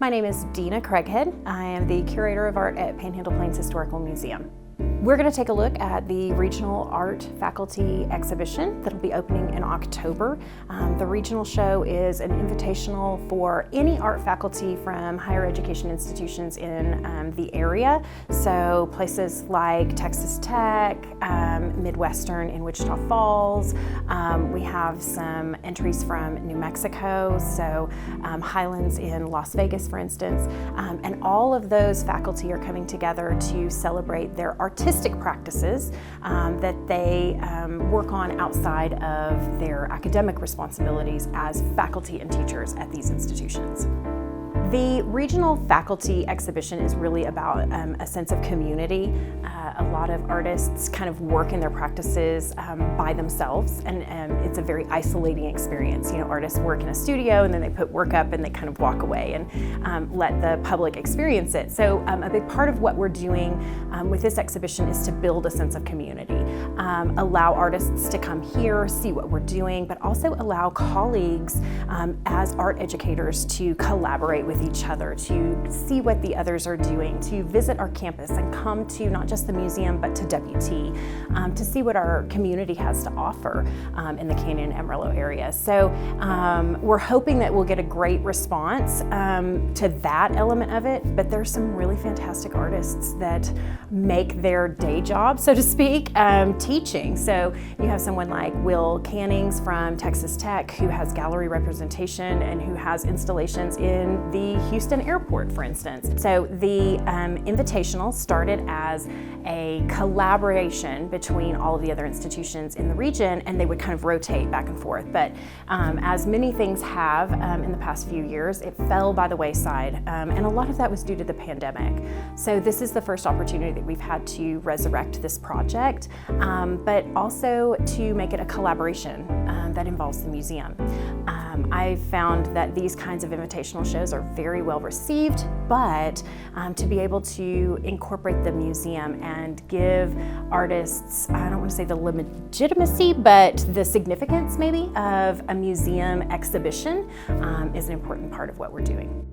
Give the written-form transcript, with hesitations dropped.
My name is Dina Craighead. I am the Curator of Art at Panhandle-Plains Historical Museum. We're going to take a look at the Regional Art Faculty Exhibition that'll be opening in October. The regional show is an invitational for any art faculty from higher education institutions in the area. So places like Texas Tech, Midwestern in Wichita Falls. We have some entries from New Mexico, so Highlands in Las Vegas, for instance. And all of those faculty are coming together to celebrate their artistic practices that they work on outside of their academic responsibilities as faculty and teachers at these institutions. The Regional Faculty Exhibition is really about a sense of community. A lot of artists kind of work in their practices by themselves, and it's a very isolating experience. You know, artists work in a studio and then they put work up and they kind of walk away and let the public experience it. So a big part of what we're doing with this exhibition is to build a sense of community. Allow artists to come here, see what we're doing, but also allow colleagues as art educators to collaborate with each other, to see what the others are doing, to visit our campus and come to not just the museum but to WT, to see what our community has to offer in the Canyon and Amarillo area. So we're hoping that we'll get a great response to that element of it, but there's some really fantastic artists that make their day job, so to speak, teaching. So you have someone like Will Cannings from Texas Tech who has gallery representation and who has installations in the Houston airport, for instance. So the invitational started as a collaboration between all of the other institutions in the region, and they would kind of rotate back and forth. But as many things have in the past few years, it fell by the wayside, and a lot of that was due to the pandemic. So this is the first opportunity that we've had to resurrect this project, but also to make it a collaboration that involves the museum. I've found that these kinds of invitational shows are very well received, but to be able to incorporate the museum and give artists, I don't want to say the legitimacy, but the significance maybe of a museum exhibition is an important part of what we're doing.